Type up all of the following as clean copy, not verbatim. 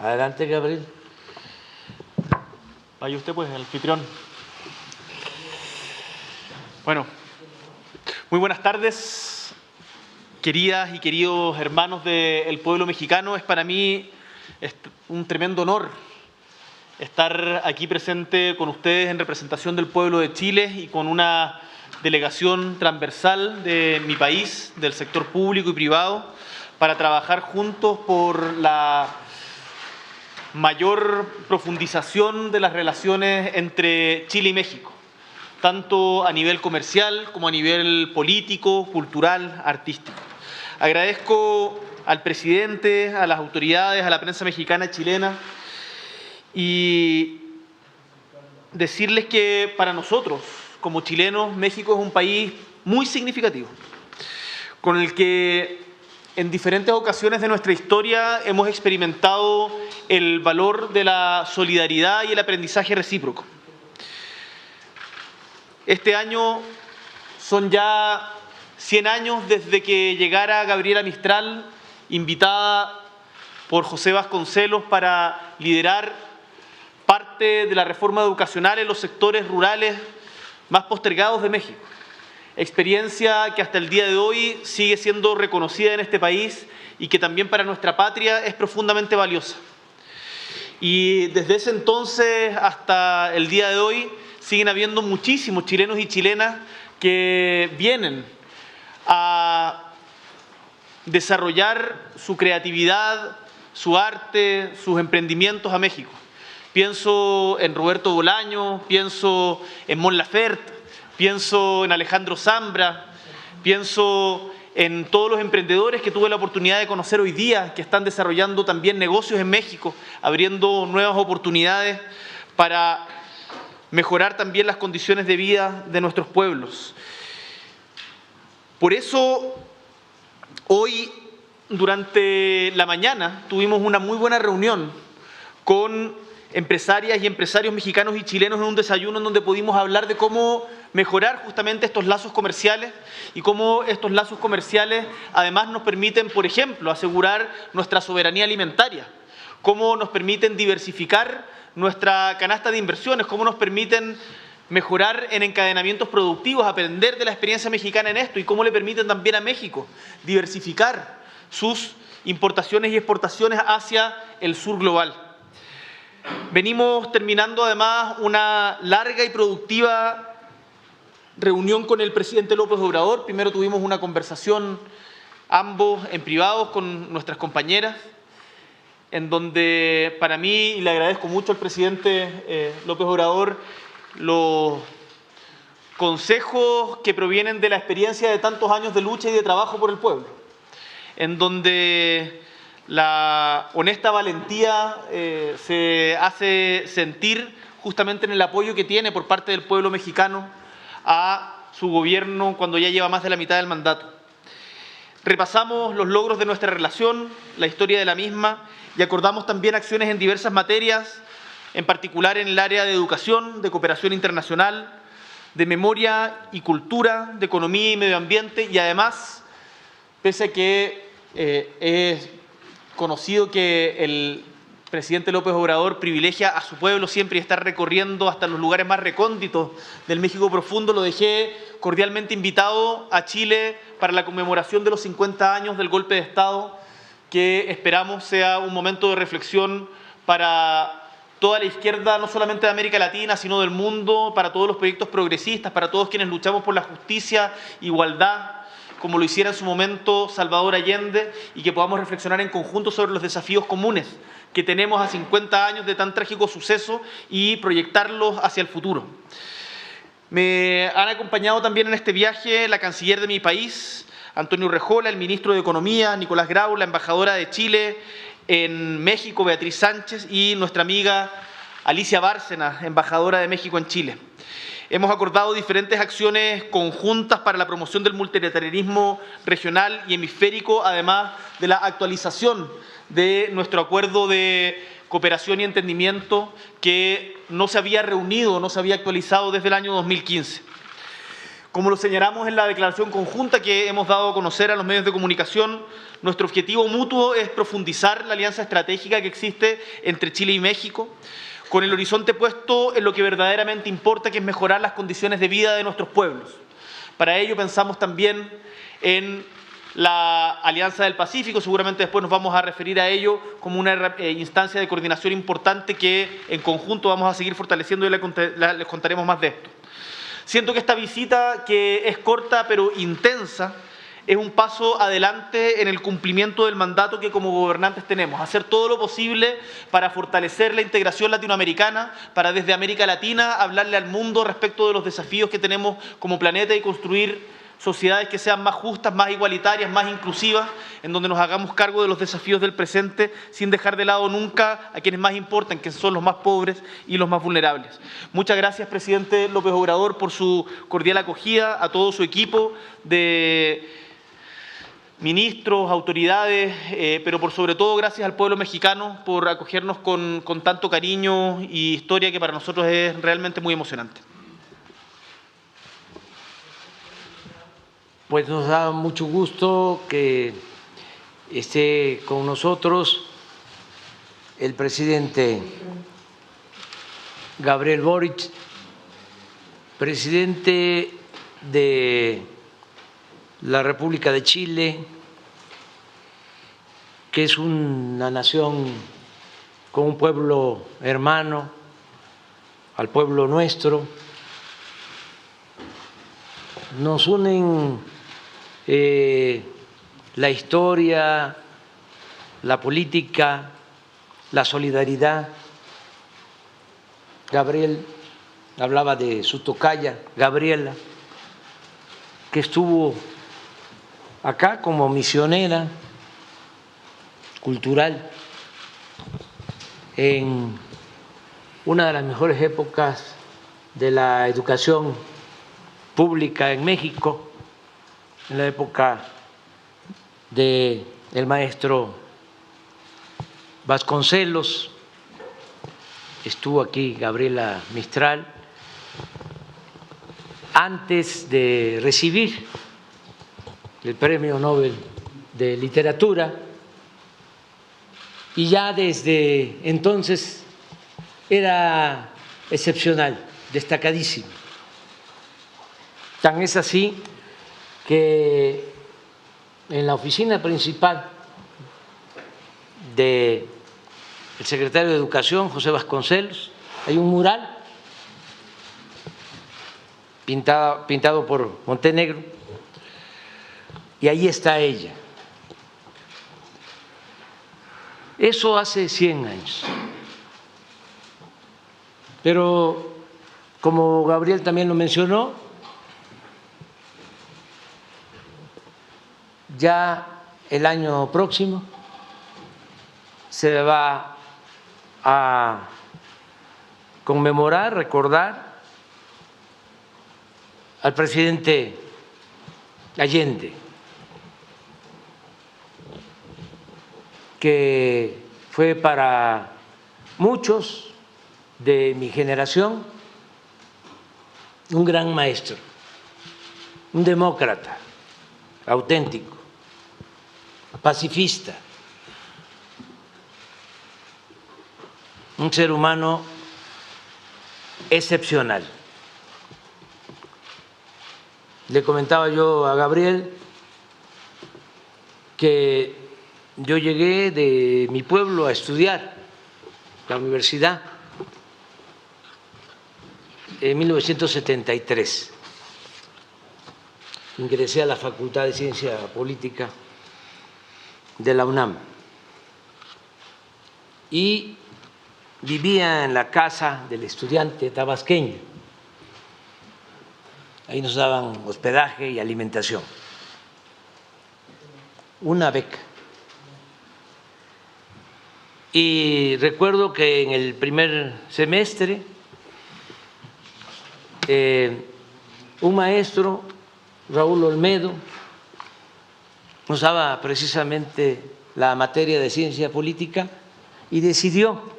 Adelante, Gabriel. Vaya usted, pues, el anfitrión. Bueno, muy buenas tardes, queridas y queridos hermanos del pueblo mexicano. Es para mí un tremendo honor estar aquí presente con ustedes en representación del pueblo de Chile y con una delegación transversal de mi país, del sector público y privado, para trabajar juntos por la mayor profundización de las relaciones entre Chile y México, tanto a nivel comercial como a nivel político, cultural, artístico. Agradezco al presidente, a las autoridades, a la prensa mexicana y chilena, y decirles que para nosotros, como chilenos, México es un país muy significativo, con el que en diferentes ocasiones de nuestra historia hemos experimentado el valor de la solidaridad y el aprendizaje recíproco. Este año son ya 100 años desde que llegara Gabriela Mistral, invitada por José Vasconcelos para liderar parte de la reforma educacional en los sectores rurales más postergados de México. Experiencia que hasta el día de hoy sigue siendo reconocida en este país y que también para nuestra patria es profundamente valiosa. Y desde ese entonces hasta el día de hoy siguen habiendo muchísimos chilenos y chilenas que vienen a desarrollar su creatividad, su arte, sus emprendimientos a México. Pienso en Roberto Bolaño, pienso en Mon Laferte, pienso en Alejandro Zambra, pienso en todos los emprendedores que tuve la oportunidad de conocer hoy día, que están desarrollando también negocios en México, abriendo nuevas oportunidades para mejorar también las condiciones de vida de nuestros pueblos. Por eso, hoy, durante la mañana, tuvimos una muy buena reunión con empresarias y empresarios mexicanos y chilenos en un desayuno en donde pudimos hablar de cómo mejorar justamente estos lazos comerciales y cómo estos lazos comerciales además nos permiten, por ejemplo, asegurar nuestra soberanía alimentaria, cómo nos permiten diversificar nuestra canasta de inversiones, cómo nos permiten mejorar en encadenamientos productivos, aprender de la experiencia mexicana en esto y cómo le permiten también a México diversificar sus importaciones y exportaciones hacia el sur global. Venimos terminando además una larga y productiva reunión con el presidente López Obrador. Primero tuvimos una conversación ambos en privado con nuestras compañeras, en donde para mí, y le agradezco mucho al presidente López Obrador, los consejos que provienen de la experiencia de tantos años de lucha y de trabajo por el pueblo, en donde la honesta valentía se hace sentir justamente en el apoyo que tiene por parte del pueblo mexicano a su gobierno cuando ya lleva más de la mitad del mandato. Repasamos los logros de nuestra relación, la historia de la misma, y acordamos también acciones en diversas materias, en particular en el área de educación, de cooperación internacional, de memoria y cultura, de economía y medio ambiente, y además, pese a que es conocido que el presidente López Obrador privilegia a su pueblo siempre y está recorriendo hasta los lugares más recónditos del México profundo, lo dejé cordialmente invitado a Chile para la conmemoración de los 50 años del golpe de Estado, que esperamos sea un momento de reflexión para toda la izquierda, no solamente de América Latina, sino del mundo, para todos los proyectos progresistas, para todos quienes luchamos por la justicia, igualdad, como lo hiciera en su momento Salvador Allende, y que podamos reflexionar en conjunto sobre los desafíos comunes que tenemos a 50 años de tan trágico suceso y proyectarlos hacia el futuro. Me han acompañado también en este viaje la canciller de mi país, Antonio Urrejola, el ministro de Economía, Nicolás Grau, la embajadora de Chile en México, Beatriz Sánchez, y nuestra amiga Alicia Bárcena, embajadora de México en Chile. Hemos acordado diferentes acciones conjuntas para la promoción del multilateralismo regional y hemisférico, además de la actualización de nuestro acuerdo de cooperación y entendimiento que no se había reunido, no se había actualizado desde el año 2015. Como lo señalamos en la declaración conjunta que hemos dado a conocer a los medios de comunicación, nuestro objetivo mutuo es profundizar la alianza estratégica que existe entre Chile y México, con el horizonte puesto en lo que verdaderamente importa, que es mejorar las condiciones de vida de nuestros pueblos. Para ello pensamos también en la Alianza del Pacífico, seguramente después nos vamos a referir a ello como una instancia de coordinación importante que en conjunto vamos a seguir fortaleciendo y les contaremos más de esto. Siento que esta visita, que es corta pero intensa, es un paso adelante en el cumplimiento del mandato que como gobernantes tenemos, hacer todo lo posible para fortalecer la integración latinoamericana, para desde América Latina hablarle al mundo respecto de los desafíos que tenemos como planeta y construir sociedades que sean más justas, más igualitarias, más inclusivas, en donde nos hagamos cargo de los desafíos del presente sin dejar de lado nunca a quienes más importan, que son los más pobres y los más vulnerables. Muchas gracias, presidente López Obrador, por su cordial acogida, a todo su equipo de ministros, autoridades, pero por sobre todo gracias al pueblo mexicano por acogernos con tanto cariño y historia que para nosotros es realmente muy emocionante. Pues nos da mucho gusto que esté con nosotros el presidente Gabriel Boric, presidente de la República de Chile, que es una nación con un pueblo hermano al pueblo nuestro. Nos unen la historia, la política, la solidaridad. Gabriel hablaba de su tocaya, Gabriela, que estuvo acá como misionera cultural en una de las mejores épocas de la educación pública en México, en la época del maestro Vasconcelos. Estuvo aquí Gabriela Mistral antes de recibir el Premio Nobel de Literatura, y ya desde entonces era excepcional, destacadísimo. Tan es así que en la oficina principal del secretario de Educación, José Vasconcelos, hay un mural pintado por Montenegro, y ahí está ella. Eso hace 100 años. Pero, como Gabriel también lo mencionó, ya el año próximo se va a conmemorar, recordar al presidente Allende, que fue para muchos de mi generación un gran maestro, un demócrata auténtico, pacifista, un ser humano excepcional. Le comentaba yo a Gabriel que yo llegué de mi pueblo a estudiar la universidad en 1973. Ingresé a la Facultad de Ciencia Política de la UNAM y vivía en la casa del estudiante tabasqueño. Ahí nos daban hospedaje y alimentación, una beca. Y recuerdo que en el primer semestre un maestro, Raúl Olmedo, nos daba precisamente la materia de ciencia política y decidió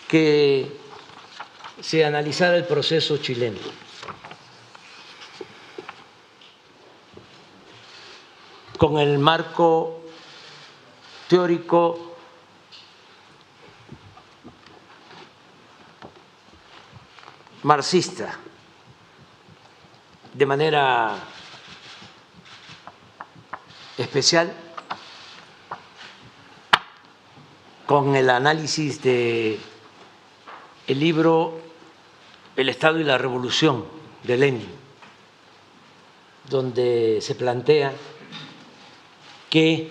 que se analizara el proceso chileno. con el marco teórico marxista, de manera especial con el análisis de el libro El Estado y la Revolución de Lenin, donde se plantea que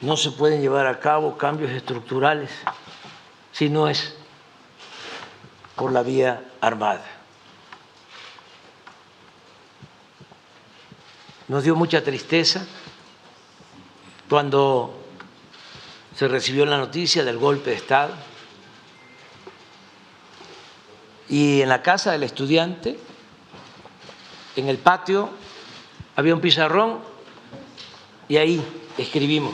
no se pueden llevar a cabo cambios estructurales si no es por la vía armada. Nos dio mucha tristeza cuando se recibió la noticia del golpe de Estado y en la casa del estudiante, en el patio, había un pizarrón y ahí escribimos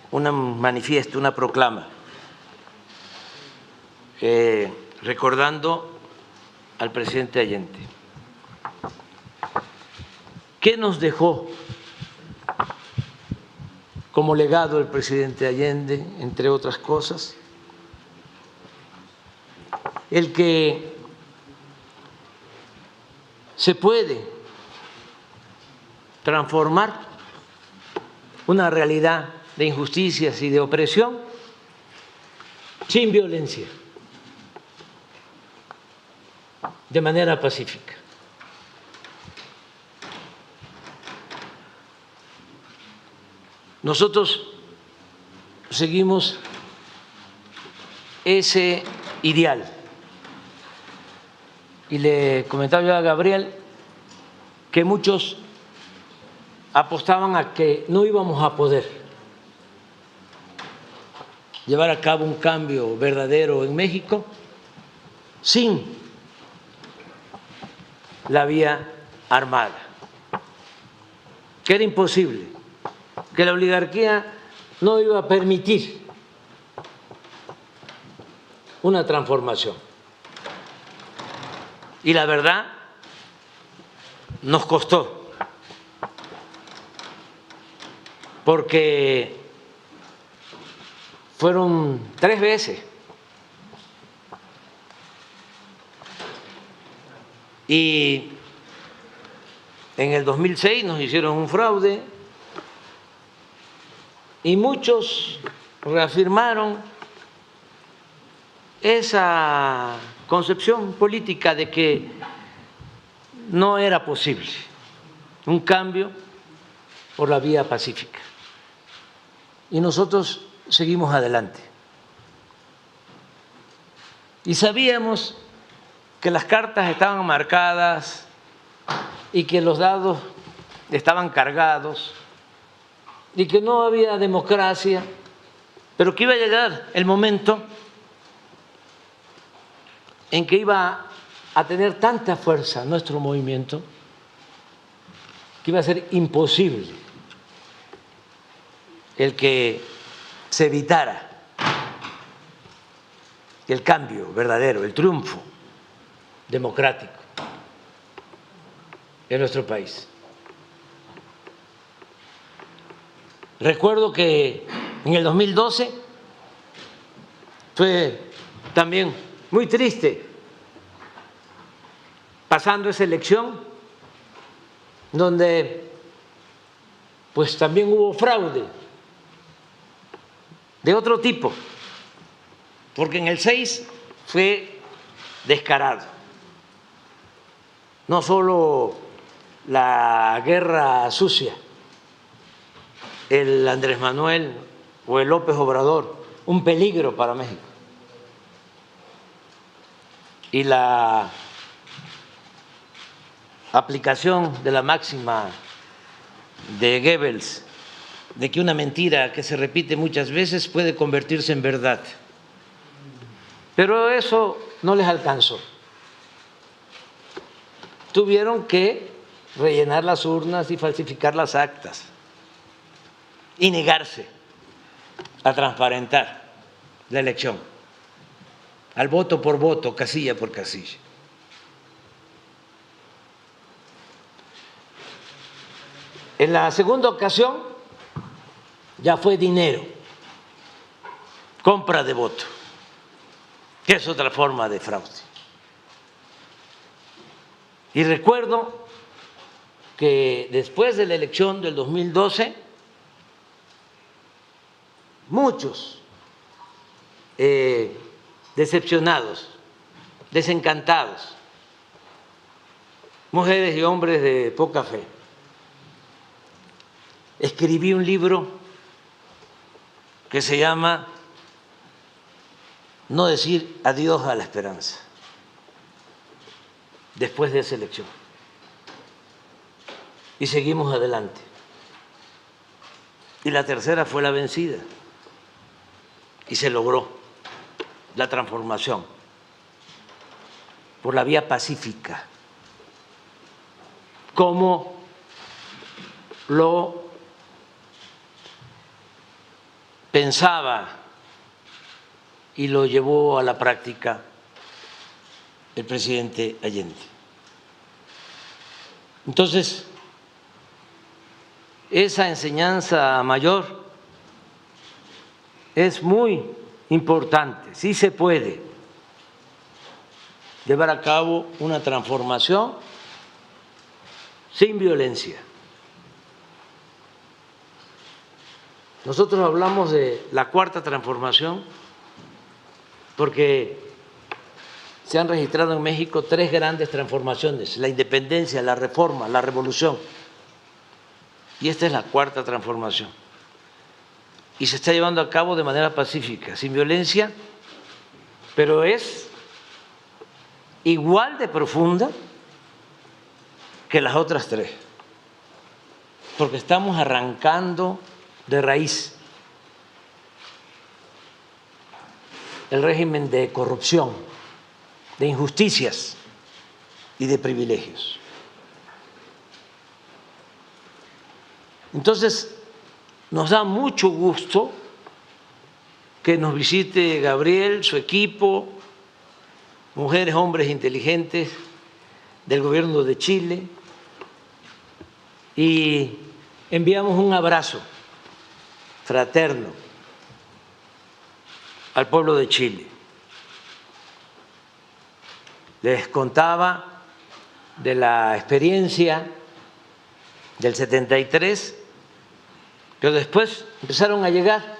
un manifiesto, una proclama, recordando al presidente Allende. ¿Qué nos dejó como legado el presidente Allende, entre otras cosas? El que se puede transformar una realidad de injusticias y de opresión sin violencia, de manera pacífica. Nosotros seguimos ese ideal. Y le comentaba yo a Gabriel que muchos apostaban a que no íbamos a poder llevar a cabo un cambio verdadero en México sin la vía armada, que era imposible, que la oligarquía no iba a permitir una transformación. Y la verdad nos costó, porque fueron 3 veces y en el 2006 nos hicieron un fraude y muchos reafirmaron esa concepción política de que no era posible un cambio por la vía pacífica. Y nosotros seguimos adelante. Y sabíamos que las cartas estaban marcadas y que los dados estaban cargados y que no había democracia, pero que iba a llegar el momento en que iba a tener tanta fuerza nuestro movimiento que iba a ser imposible el que se evitara el cambio verdadero, el triunfo democrático en nuestro país. Recuerdo que en el 2012 fue también muy triste, pasando esa elección, donde pues también hubo fraude de otro tipo, porque en el 6 fue descarado. No solo la guerra sucia, el Andrés Manuel o el López Obrador, un peligro para México. Y la aplicación de la máxima de Goebbels de que una mentira que se repite muchas veces puede convertirse en verdad. Pero eso no les alcanzó. Tuvieron que rellenar las urnas y falsificar las actas y negarse a transparentar la elección, al voto por voto, casilla por casilla. En la segunda ocasión ya fue dinero, compra de voto, que es otra forma de fraude. Y recuerdo que después de la elección del 2012, muchos decepcionados, desencantados, mujeres y hombres de poca fe. Escribí un libro que se llama No decir adiós a la esperanza después de esa elección. Y seguimos adelante. Y la tercera fue la vencida. Y se logró la transformación por la vía pacífica, como lo pensaba y lo llevó a la práctica el presidente Allende. Entonces, esa enseñanza mayor es muy importante. Sí se puede llevar a cabo una transformación sin violencia. Nosotros hablamos de la cuarta transformación porque se han registrado en México 3 grandes transformaciones: la independencia, la reforma, la revolución. Y esta es la cuarta transformación. Y se está llevando a cabo de manera pacífica, sin violencia, pero es igual de profunda que las otras 3, porque estamos arrancando de raíz el régimen de corrupción, de injusticias y de privilegios. Entonces, nos da mucho gusto que nos visite Gabriel, su equipo, mujeres, hombres inteligentes del gobierno de Chile, y enviamos un abrazo fraterno al pueblo de Chile. Les contaba de la experiencia del 73, pero después empezaron a llegar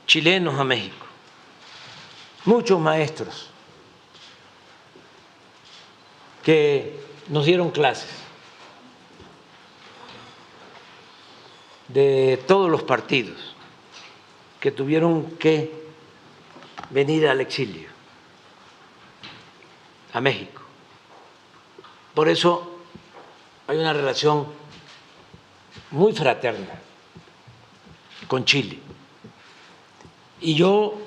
chilenos a México, muchos maestros que nos dieron clases de todos los partidos que tuvieron que venir al exilio a México. Por eso hay una relación muy fraterna con Chile. Y yo,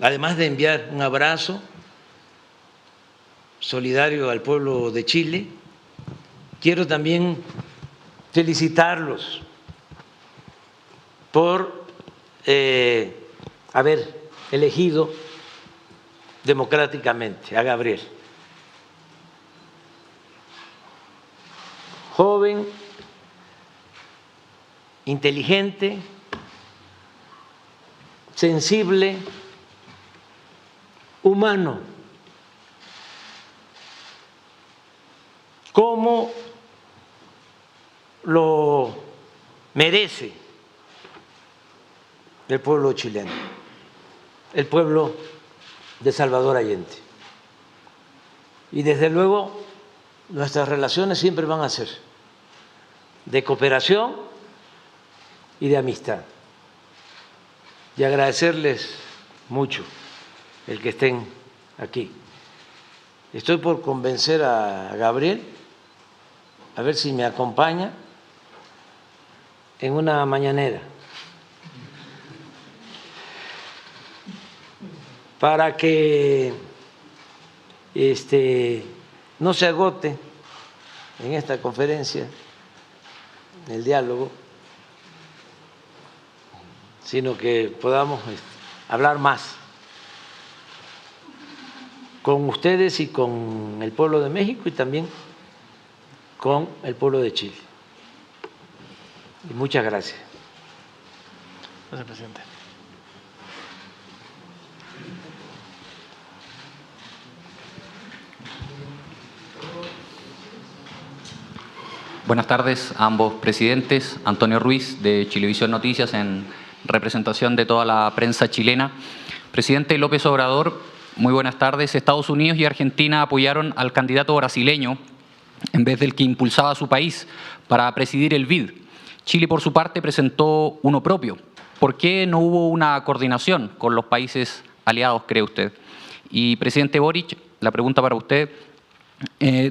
además de enviar un abrazo solidario al pueblo de Chile, quiero también felicitarlos por haber elegido democráticamente a Gabriel. Joven, inteligente, sensible, humano, como lo merece el pueblo chileno, el pueblo de Salvador Allende. Y desde luego nuestras relaciones siempre van a ser de cooperación y de amistad. Y agradecerles mucho el que estén aquí. Estoy por convencer a Gabriel, a ver si me acompaña en una mañanera, para que no se agote en esta conferencia el diálogo, sino que podamos hablar más con ustedes y con el pueblo de México y también con el pueblo de Chile. Y muchas gracias. Gracias, presidente. Buenas tardes a ambos presidentes. Antonio Ruiz, de Chilevisión Noticias, en representación de toda la prensa chilena. Presidente López Obrador, muy buenas tardes. Estados Unidos y Argentina apoyaron al candidato brasileño en vez del que impulsaba a su país para presidir el BID. Chile, por su parte, presentó uno propio. ¿Por qué no hubo una coordinación con los países aliados, cree usted? Y, presidente Boric, la pregunta para usted.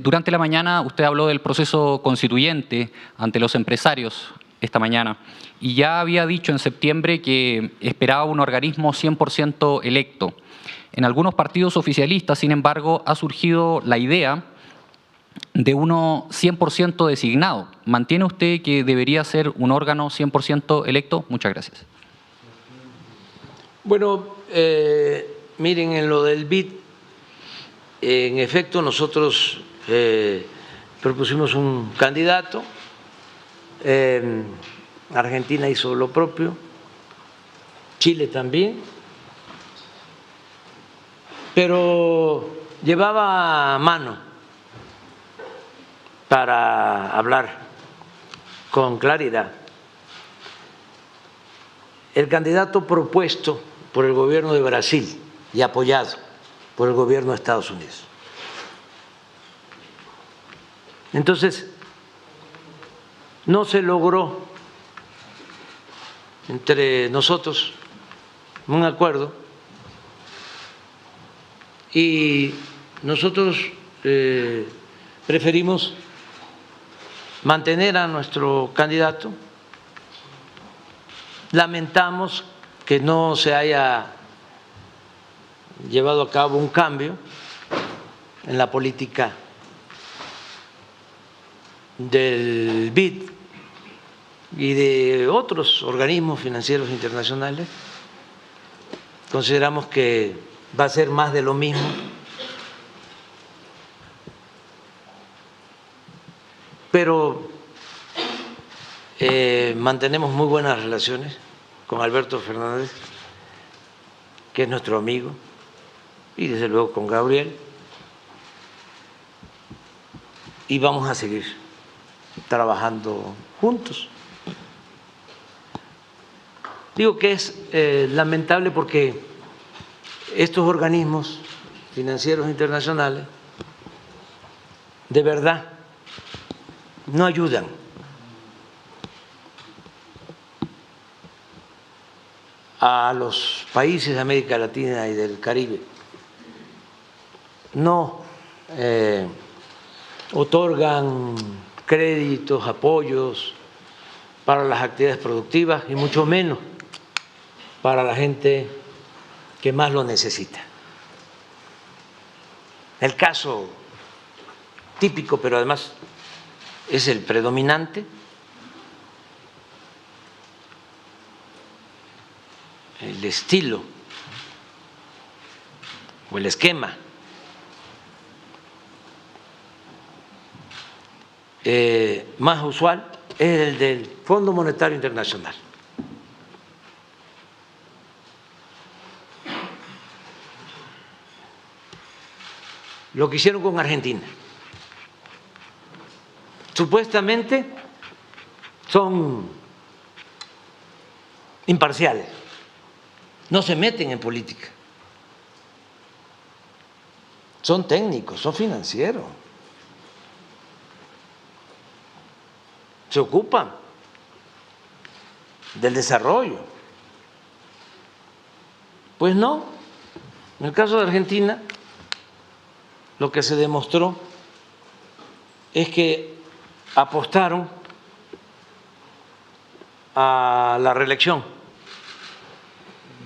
Durante la mañana usted habló del proceso constituyente ante los empresarios esta mañana y ya había dicho en septiembre que esperaba un organismo 100% electo. En algunos partidos oficialistas, sin embargo, ha surgido la idea de uno 100% designado. ¿Mantiene usted que debería ser un órgano 100% electo? Muchas gracias. Bueno, miren, en lo del BID, en efecto, nosotros propusimos un candidato, Argentina hizo lo propio, Chile también, pero llevaba mano para hablar con claridad. El candidato propuesto por el gobierno de Brasil y apoyado por el gobierno de Estados Unidos. Entonces, no se logró entre nosotros un acuerdo y nosotros preferimos mantener a nuestro candidato. Lamentamos que no se haya llevado a cabo un cambio en la política del BID y de otros organismos financieros internacionales. Consideramos que va a ser más de lo mismo. Pero mantenemos muy buenas relaciones con Alberto Fernández, que es nuestro amigo, y desde luego con Gabriel, y vamos a seguir trabajando juntos. Digo que es lamentable porque estos organismos financieros internacionales de verdad no ayudan a los países de América Latina y del Caribe, no otorgan créditos, apoyos para las actividades productivas y mucho menos para la gente que más lo necesita. El caso típico, pero además es el predominante, el estilo o el esquema más usual es el del Fondo Monetario Internacional. Lo que hicieron con Argentina. Supuestamente son imparciales, no se meten en política, son técnicos, son financieros, se ocupan del desarrollo. Pues no, en el caso de Argentina lo que se demostró es que apostaron a la reelección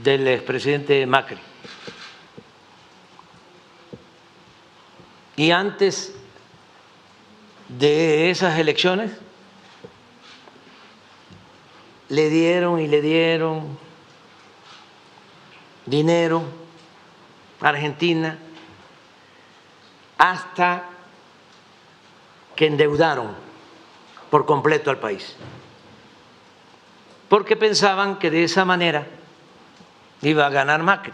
del expresidente Macri. Y antes de esas elecciones le dieron dinero a Argentina hasta que endeudaron por completo al país, porque pensaban que de esa manera iba a ganar Macri.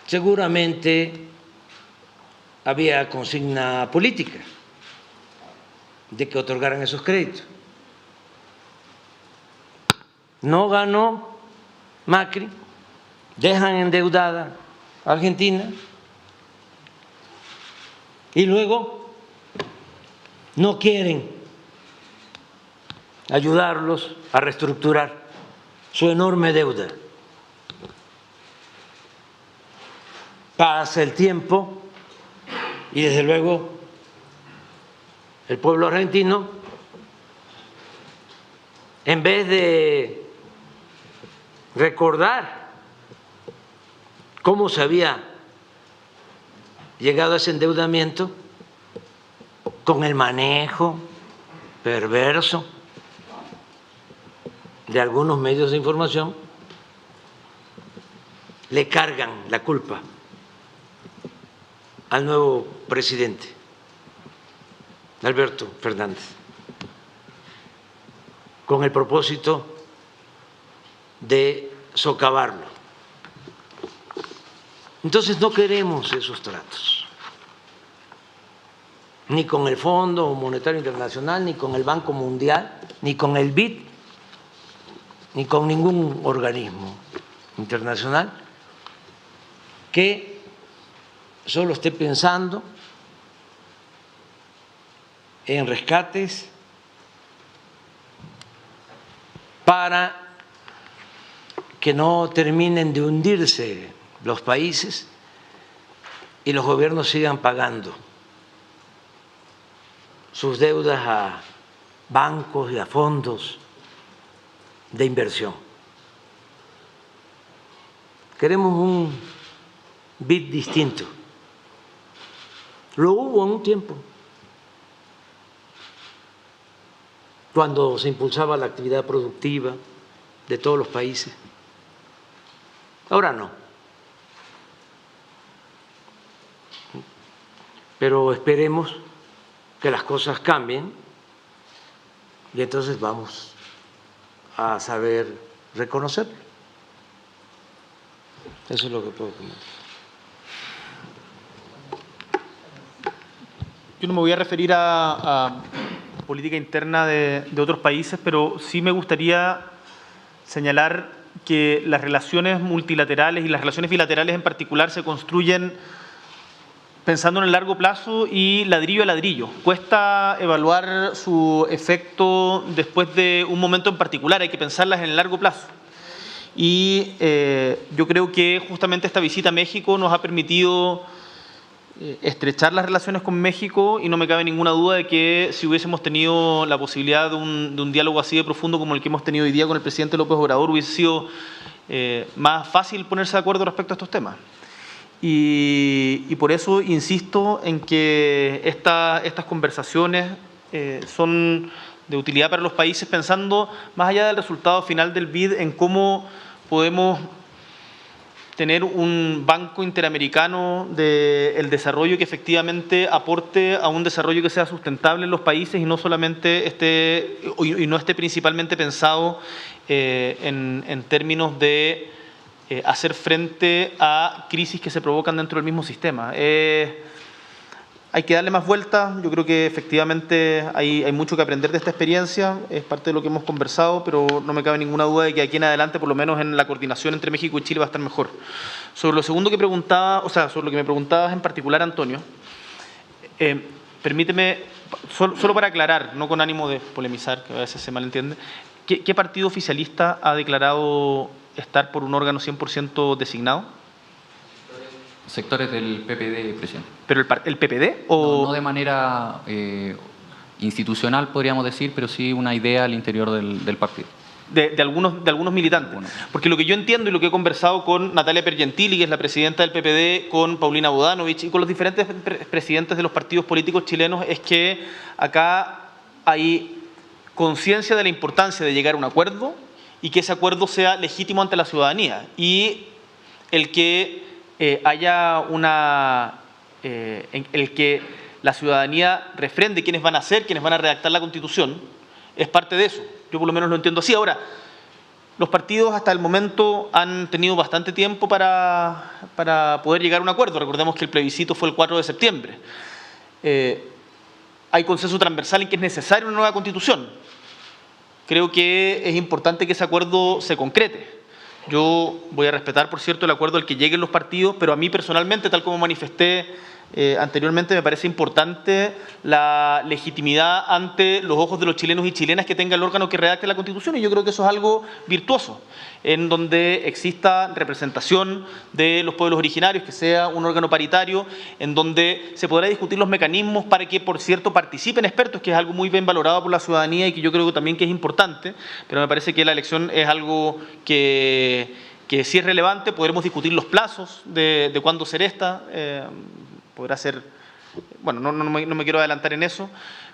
Seguramente había consigna política de que otorgaran esos créditos. No ganó Macri, dejan endeudada a Argentina y luego no quieren ayudarlos a reestructurar su enorme deuda. Pasa el tiempo y desde luego el pueblo argentino, en vez de recordar cómo se había llegado a ese endeudamiento, con el manejo perverso de algunos medios de información, le cargan la culpa al nuevo presidente, Alberto Fernández, con el propósito de socavarlo. Entonces no queremos esos tratos, ni con el Fondo Monetario Internacional, ni con el Banco Mundial, ni con el BID, ni con ningún organismo internacional que solo esté pensando en rescates para que no terminen de hundirse los países y los gobiernos sigan pagando sus deudas a bancos y a fondos de inversión. Queremos un BID distinto. Lo hubo en un tiempo, cuando se impulsaba la actividad productiva de todos los países. Ahora no. Pero esperemos que las cosas cambien y entonces vamos a saber reconocerlo. Eso es lo que puedo comentar. Yo no me voy a referir a política interna de otros países, pero sí me gustaría señalar que las relaciones multilaterales y las relaciones bilaterales en particular se construyen pensando en el largo plazo y ladrillo a ladrillo. Cuesta evaluar su efecto después de un momento en particular, hay que pensarlas en el largo plazo. Y yo creo que justamente esta visita a México nos ha permitido estrechar las relaciones con México y no me cabe ninguna duda de que si hubiésemos tenido la posibilidad de un diálogo así de profundo como el que hemos tenido hoy día con el presidente López Obrador, hubiese sido más fácil ponerse de acuerdo respecto a estos temas. Y por eso insisto en que estas conversaciones son de utilidad para los países, pensando más allá del resultado final del BID en cómo podemos tener un banco interamericano del desarrollo que efectivamente aporte a un desarrollo que sea sustentable en los países y no solamente esté principalmente pensado en términos de hacer frente a crisis que se provocan dentro del mismo sistema. Hay que darle más vueltas. Yo creo que efectivamente hay mucho que aprender de esta experiencia, es parte de lo que hemos conversado, pero no me cabe ninguna duda de que aquí en adelante, por lo menos en la coordinación entre México y Chile, va a estar mejor. Sobre lo segundo que preguntaba, o sea, sobre lo que me preguntabas en particular, Antonio, permíteme, solo para aclarar, no con ánimo de polemizar, que a veces se malentiende, ¿qué partido oficialista ha declarado estar por un órgano 100% designado? Sectores del PPD, presidente. ¿Pero el PPD? O... No de manera institucional, podríamos decir, pero sí una idea al interior del partido. De algunos militantes. Bueno. Porque lo que yo entiendo y lo que he conversado con Natalia Pergentili, que es la presidenta del PPD, con Paulina Bodanovich y con los diferentes presidentes de los partidos políticos chilenos, es que acá hay conciencia de la importancia de llegar a un acuerdo y que ese acuerdo sea legítimo ante la ciudadanía. Y el que haya una en el que la ciudadanía refrende quiénes van a ser, quiénes van a redactar la Constitución, es parte de eso. Yo por lo menos lo entiendo así. Ahora, los partidos hasta el momento han tenido bastante tiempo para poder llegar a un acuerdo. Recordemos que el plebiscito fue el 4 de septiembre. Hay consenso transversal en que es necesaria una nueva Constitución. Creo que es importante que ese acuerdo se concrete. Yo voy a respetar, por cierto, el acuerdo al que lleguen los partidos, pero a mí personalmente, tal como manifesté anteriormente, me parece importante la legitimidad ante los ojos de los chilenos y chilenas que tenga el órgano que redacte la Constitución, y yo creo que eso es algo virtuoso, en donde exista representación de los pueblos originarios, que sea un órgano paritario, en donde se podrá discutir los mecanismos para que, por cierto, participen expertos, que es algo muy bien valorado por la ciudadanía y que yo creo que también que es importante, pero me parece que la elección es algo que sí es relevante. Podremos discutir los plazos de cuándo ser esta, podrá ser, bueno, no me quiero adelantar en eso,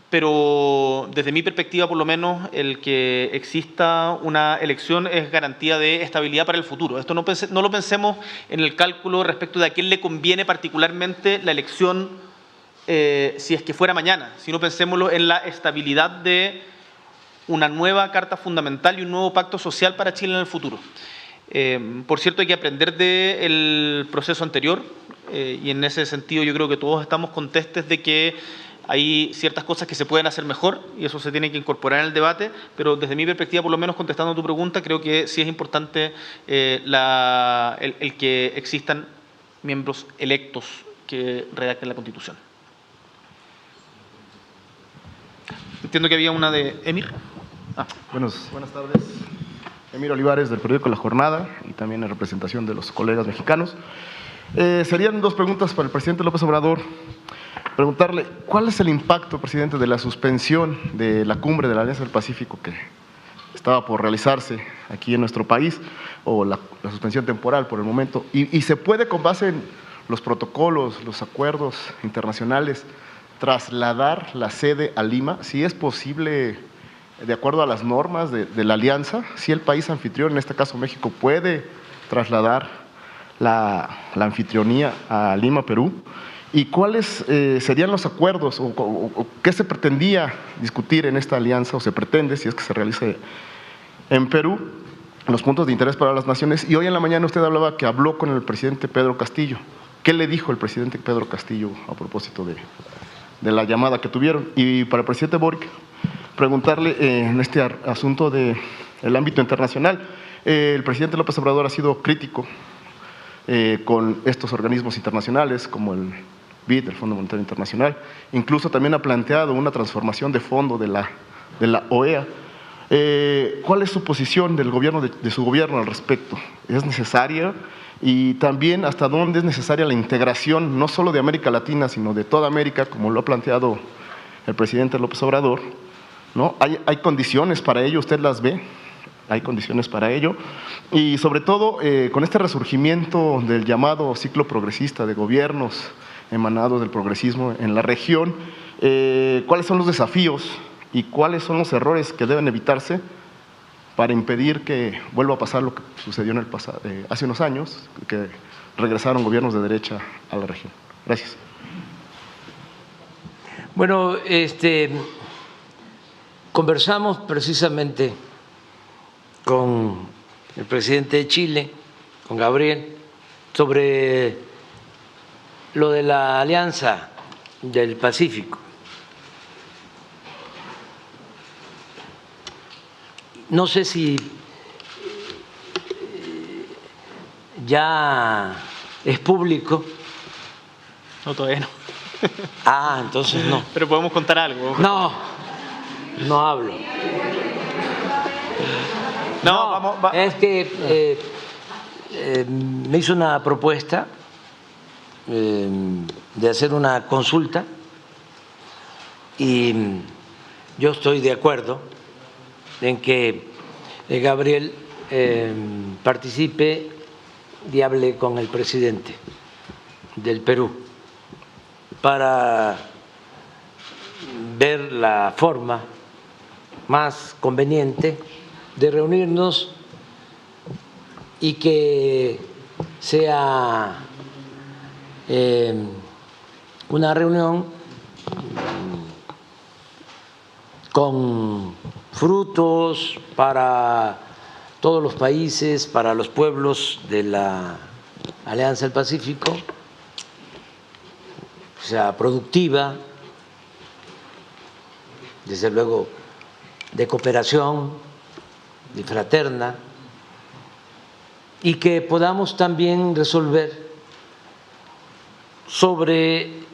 pero desde mi perspectiva, por lo menos, el que exista una elección es garantía de estabilidad para el futuro. Esto no lo pensemos en el cálculo respecto de a quién le conviene particularmente la elección si es que fuera mañana, sino pensémoslo en la estabilidad de una nueva Carta Fundamental y un nuevo pacto social para Chile en el futuro. Por cierto, hay que aprender del proceso anterior, y en ese sentido yo creo que todos estamos contestes de que hay ciertas cosas que se pueden hacer mejor y eso se tiene que incorporar en el debate, pero desde mi perspectiva, por lo menos contestando a tu pregunta, creo que sí es importante el que existan miembros electos que redacten la Constitución. Entiendo que había una de Emir. Buenas tardes. Emir Olivares, del periódico La Jornada, y también en representación de los colegas mexicanos. Serían dos preguntas para el presidente López Obrador. Preguntarle, ¿cuál es el impacto, presidente, de la suspensión de la cumbre de la Alianza del Pacífico que estaba por realizarse aquí en nuestro país, o la suspensión temporal por el momento? Y se puede, con base en los protocolos, los acuerdos internacionales, trasladar la sede a Lima, si es posible, de acuerdo a las normas de la alianza, si el país anfitrión, en este caso México, puede trasladar la anfitrionía a Lima, Perú, y cuáles serían los acuerdos o qué se pretendía discutir en esta alianza, o se pretende, si es que se realice en Perú, los puntos de interés para las naciones. Y hoy en la mañana usted hablaba que habló con el presidente Pedro Castillo. ¿Qué le dijo el presidente Pedro Castillo a propósito de la llamada que tuvieron? Y para el presidente Boric, preguntarle en este asunto del ámbito internacional. El presidente López Obrador ha sido crítico con estos organismos internacionales como el BID, el Fondo Monetario Internacional. Incluso también ha planteado una transformación de fondo de la OEA. ¿Cuál es su posición del gobierno, de su gobierno al respecto? ¿Es necesaria? Y también, ¿hasta dónde es necesaria la integración, no solo de América Latina, sino de toda América, como lo ha planteado el presidente López Obrador, ¿no? ¿Hay condiciones para ello? ¿Usted las ve? Hay condiciones para ello. Y sobre todo, con este resurgimiento del llamado ciclo progresista de gobiernos emanados del progresismo en la región, ¿cuáles son los desafíos y cuáles son los errores que deben evitarse para impedir que vuelva a pasar lo que sucedió en el pasado, hace unos años, que regresaron gobiernos de derecha a la región? Gracias. Bueno, conversamos precisamente con el presidente de Chile, con Gabriel, sobre lo de la Alianza del Pacífico. No sé si ya es público. No, todavía no. Ah, entonces no. Pero podemos contar algo. No hablo. Es que me hizo una propuesta de hacer una consulta y yo estoy de acuerdo en que Gabriel participe y hable con el presidente del Perú para ver la forma más conveniente de reunirnos y que sea una reunión con frutos para todos los países, para los pueblos de la Alianza del Pacífico, o sea, productiva, desde luego de cooperación, de fraterna, y que podamos también resolver sobre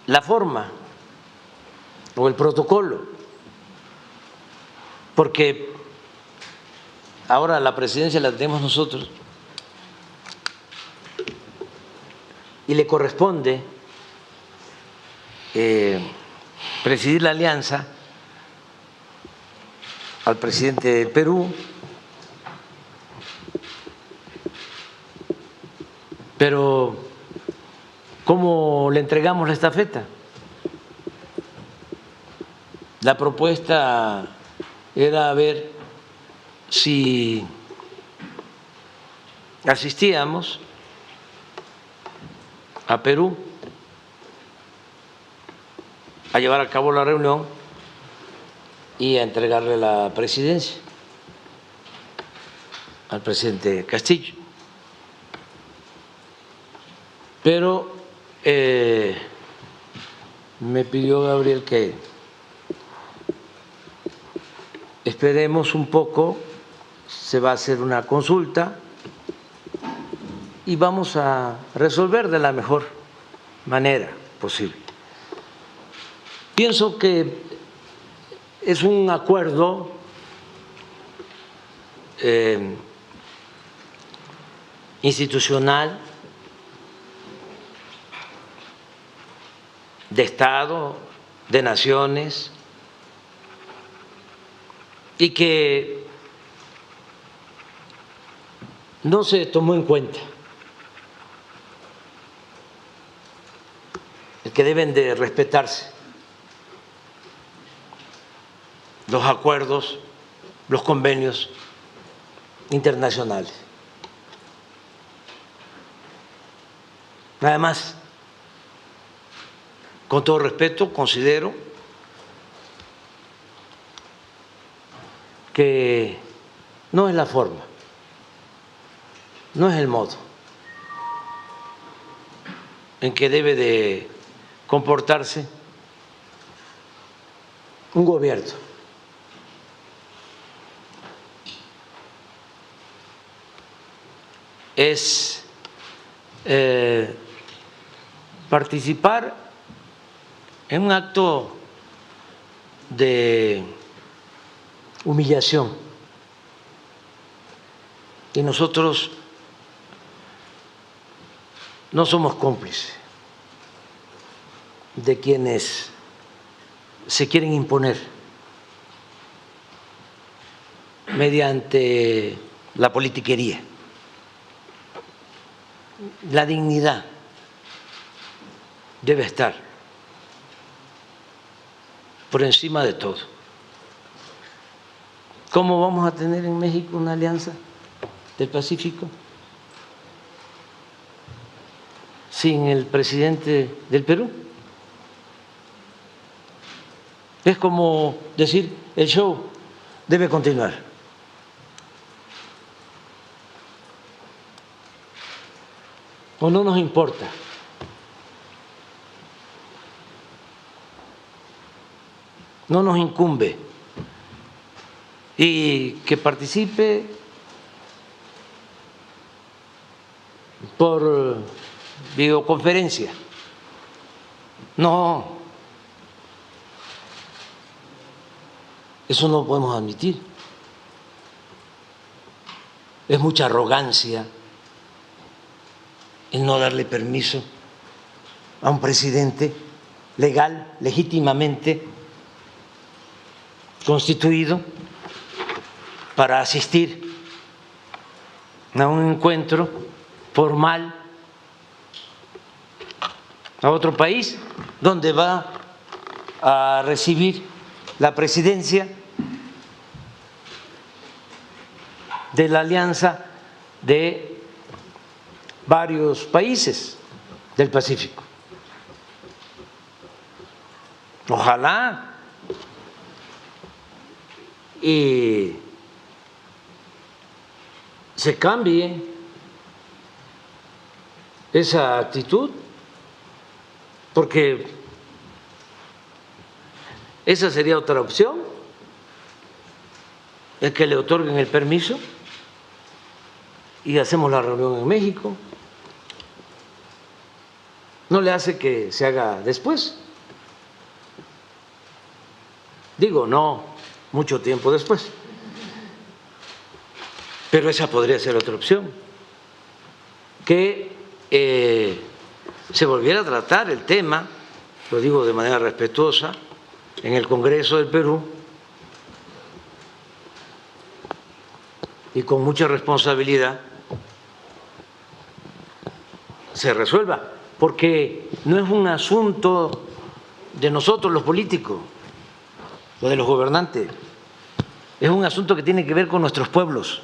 la forma o el protocolo, porque ahora la presidencia la tenemos nosotros y le corresponde presidir la alianza al presidente del Perú, pero ¿cómo le entregamos la estafeta? La propuesta era ver si asistíamos a Perú a llevar a cabo la reunión y a entregarle la presidencia al presidente Castillo. Pero me pidió Gabriel que esperemos un poco, se va a hacer una consulta y vamos a resolver de la mejor manera posible. Pienso que es un acuerdo institucional de Estado, de naciones, y que no se tomó en cuenta el que deben de respetarse los acuerdos, los convenios internacionales. Además, con todo respeto, considero que no es la forma, no es el modo en que debe de comportarse un gobierno. Es participar en un acto de humillación, y nosotros no somos cómplices de quienes se quieren imponer mediante la politiquería. La dignidad debe estar por encima de todo. ¿Cómo vamos a tener en México una alianza del Pacífico sin el presidente del Perú? Es como decir, el show debe continuar. ¿O no nos importa? No nos incumbe. Y que participe por videoconferencia. No, eso no lo podemos admitir. Es mucha arrogancia el no darle permiso a un presidente legal, legítimamente constituido, para asistir a un encuentro formal a otro país donde va a recibir la presidencia de la alianza de varios países del Pacífico. Ojalá y se cambie esa actitud, porque esa sería otra opción, es que le otorguen el permiso y hacemos la reunión en México. No le hace que se haga después. Digo, no mucho tiempo después. Pero esa podría ser otra opción. Que se volviera a tratar el tema, lo digo de manera respetuosa, en el Congreso del Perú y con mucha responsabilidad se resuelva, porque no es un asunto de nosotros los políticos o de los gobernantes, es un asunto que tiene que ver con nuestros pueblos.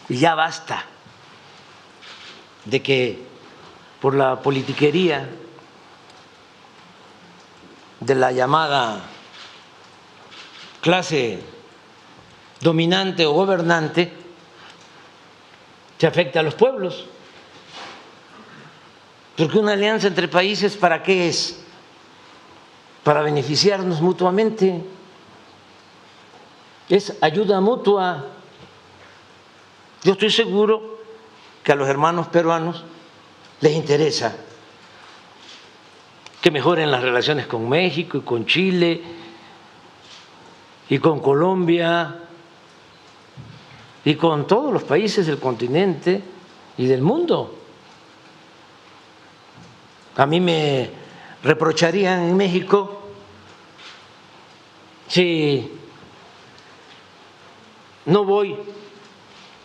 Y ya basta de que por la politiquería de la llamada clase dominante o gobernante se afecte a los pueblos. Porque una alianza entre países, ¿para qué es? Para beneficiarnos mutuamente. Es ayuda mutua. Yo estoy seguro que a los hermanos peruanos les interesa que mejoren las relaciones con México y con Chile y con Colombia y con todos los países del continente y del mundo. A mí me reprocharían en México si no voy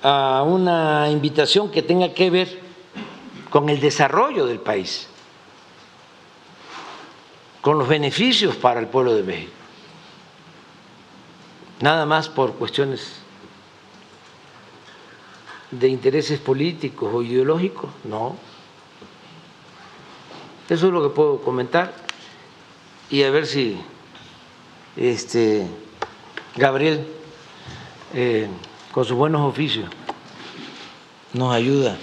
a una invitación que tenga que ver con el desarrollo del país, con los beneficios para el pueblo de México. Nada más por cuestiones de intereses políticos o ideológicos, no. Eso es lo que puedo comentar y a ver si Gabriel, con sus buenos oficios, nos ayuda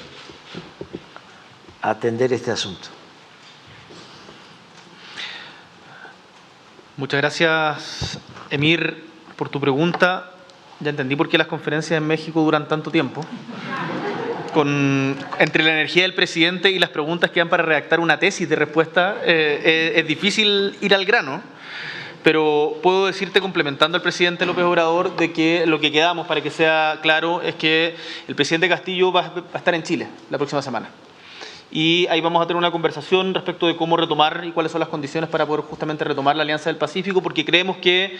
a atender este asunto. Muchas gracias, Emir, por tu pregunta. Ya entendí por qué las conferencias en México duran tanto tiempo. Entre la energía del presidente y las preguntas que dan para redactar una tesis de respuesta, es difícil ir al grano. Pero puedo decirte, complementando al presidente López Obrador, de que lo que quedamos, para que sea claro, es que el presidente Castillo va a estar en Chile la próxima semana. Y ahí vamos a tener una conversación respecto de cómo retomar y cuáles son las condiciones para poder justamente retomar la Alianza del Pacífico, porque creemos que,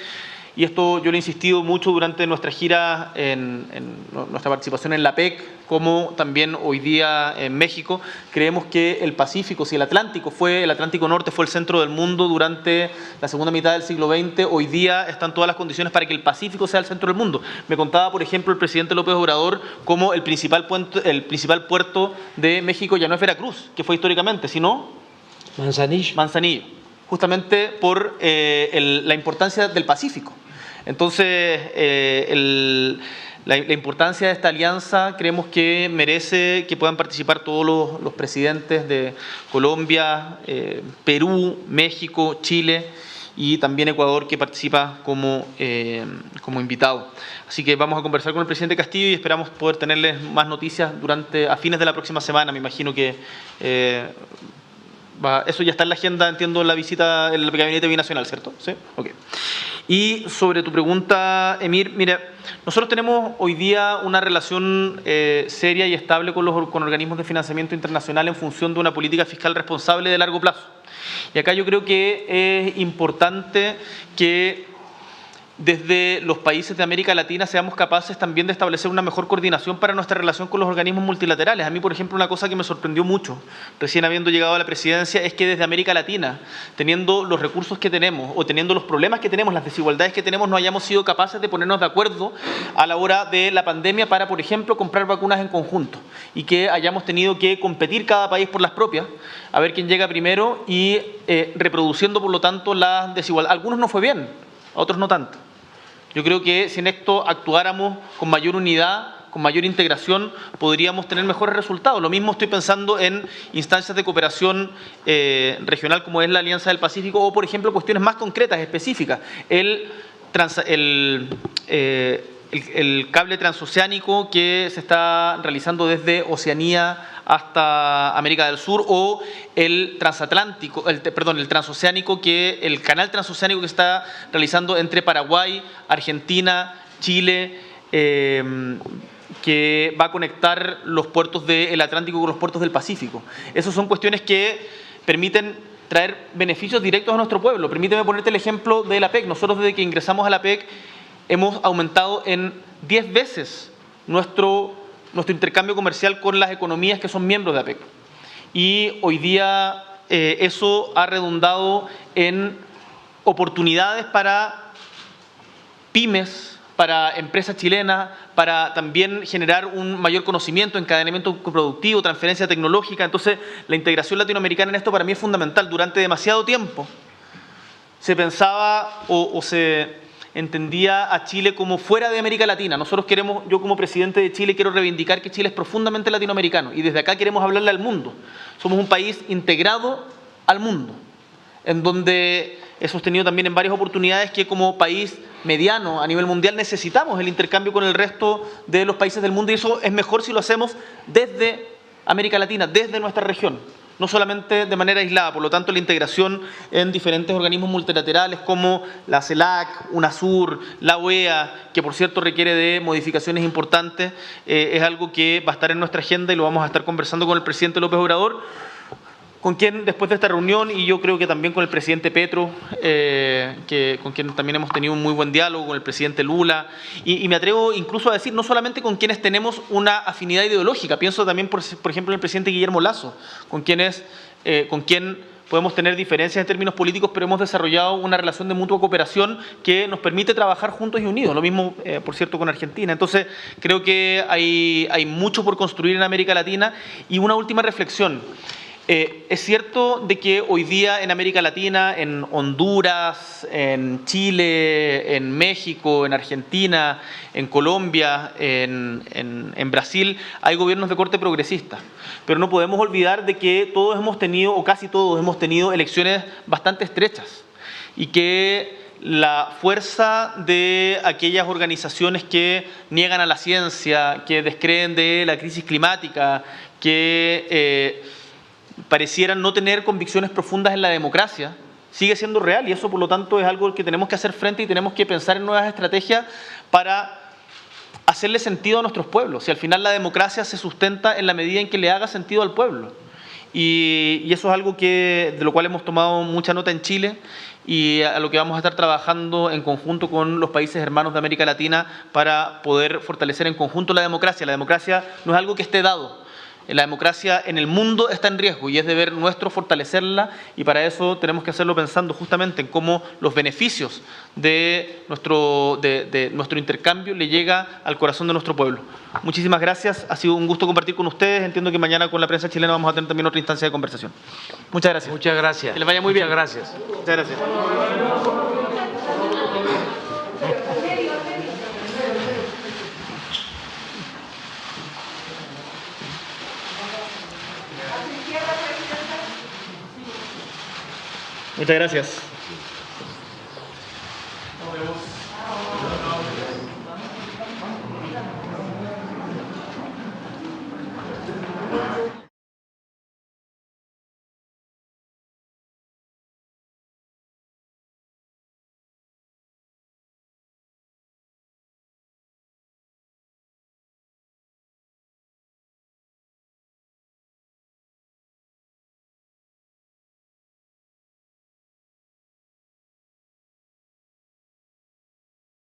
y esto yo lo he insistido mucho durante nuestra gira, en nuestra participación en la PEC, como también hoy día en México, creemos que el Pacífico, si el Atlántico Norte fue el centro del mundo durante la segunda mitad del siglo XX, hoy día están todas las condiciones para que el Pacífico sea el centro del mundo. Me contaba, por ejemplo, el presidente López Obrador cómo el principal puerto de México ya no es Veracruz, que fue históricamente, sino Manzanillo, justamente por la importancia del Pacífico. Entonces, la importancia de esta alianza creemos que merece que puedan participar todos los presidentes de Colombia, Perú, México, Chile y también Ecuador, que participa como invitado. Así que vamos a conversar con el presidente Castillo y esperamos poder tenerles más noticias a fines de la próxima semana. Me imagino que eso ya está en la agenda, entiendo, la visita del gabinete binacional, ¿cierto? ¿Sí? Ok. Y sobre tu pregunta, Emir, mira, nosotros tenemos hoy día una relación seria y estable con organismos de financiamiento internacional en función de una política fiscal responsable de largo plazo. Y acá yo creo que es importante que desde los países de América Latina seamos capaces también de establecer una mejor coordinación para nuestra relación con los organismos multilaterales. A mí, por ejemplo, una cosa que me sorprendió mucho, recién habiendo llegado a la presidencia, es que desde América Latina, teniendo los recursos que tenemos o teniendo los problemas que tenemos, las desigualdades que tenemos, no hayamos sido capaces de ponernos de acuerdo a la hora de la pandemia para, por ejemplo, comprar vacunas en conjunto y que hayamos tenido que competir cada país por las propias, a ver quién llega primero y reproduciendo, por lo tanto, las desigualdades. A algunos no fue bien, a otros no tanto. Yo creo que si en esto actuáramos con mayor unidad, con mayor integración, podríamos tener mejores resultados. Lo mismo estoy pensando en instancias de cooperación regional como es la Alianza del Pacífico o, por ejemplo, cuestiones más concretas, específicas. El cable transoceánico que se está realizando desde Oceanía hasta América del Sur o el transoceánico, el canal transoceánico que está realizando entre Paraguay, Argentina, Chile, que va a conectar los puertos del Atlántico con los puertos del Pacífico. Esas son cuestiones que permiten traer beneficios directos a nuestro pueblo. Permíteme ponerte el ejemplo de la PEC. Nosotros desde que ingresamos a la PEC hemos aumentado en 10 veces nuestro intercambio comercial con las economías que son miembros de APEC. Y hoy día eso ha redundado en oportunidades para pymes, para empresas chilenas, para también generar un mayor conocimiento, encadenamiento productivo, transferencia tecnológica. Entonces, la integración latinoamericana en esto para mí es fundamental. Durante demasiado tiempo se pensaba o se entendía a Chile como fuera de América Latina. Nosotros queremos, yo como presidente de Chile quiero reivindicar que Chile es profundamente latinoamericano y desde acá queremos hablarle al mundo. Somos un país integrado al mundo, en donde he sostenido también en varias oportunidades que como país mediano a nivel mundial necesitamos el intercambio con el resto de los países del mundo y eso es mejor si lo hacemos desde América Latina, desde nuestra región, no solamente de manera aislada. Por lo tanto, la integración en diferentes organismos multilaterales como la CELAC, UNASUR, la OEA, que por cierto requiere de modificaciones importantes, es algo que va a estar en nuestra agenda y lo vamos a estar conversando con el presidente López Obrador, con quien después de esta reunión, y yo creo que también con el presidente Petro, con quien también hemos tenido un muy buen diálogo, con el presidente Lula, y me atrevo incluso a decir, no solamente con quienes tenemos una afinidad ideológica, pienso también, por ejemplo, en el presidente Guillermo Lasso, con quien podemos tener diferencias en términos políticos, pero hemos desarrollado una relación de mutua cooperación que nos permite trabajar juntos y unidos. Lo mismo, por cierto, con Argentina. Entonces, creo que hay mucho por construir en América Latina. Y una última reflexión. Es cierto de que hoy día en América Latina, en Honduras, en Chile, en México, en Argentina, en Colombia, en Brasil, hay gobiernos de corte progresista. Pero no podemos olvidar de que todos hemos tenido, o casi todos hemos tenido, elecciones bastante estrechas y que la fuerza de aquellas organizaciones que niegan a la ciencia, que descreen de la crisis climática, que parecieran no tener convicciones profundas en la democracia, sigue siendo real y eso por lo tanto es algo que tenemos que hacer frente y tenemos que pensar en nuevas estrategias para hacerle sentido a nuestros pueblos. Si al final la democracia se sustenta en la medida en que le haga sentido al pueblo. Y eso es algo de lo cual hemos tomado mucha nota en Chile y a lo que vamos a estar trabajando en conjunto con los países hermanos de América Latina para poder fortalecer en conjunto la democracia. La democracia no es algo que esté dado. La democracia en el mundo está en riesgo y es deber nuestro fortalecerla y para eso tenemos que hacerlo pensando justamente en cómo los beneficios de nuestro intercambio le llega al corazón de nuestro pueblo. Muchísimas gracias, ha sido un gusto compartir con ustedes. Entiendo que mañana con la prensa chilena vamos a tener también otra instancia de conversación. Muchas gracias. Muchas gracias. Que les vaya muy bien. Muchas gracias. Muchas gracias. Muchas gracias.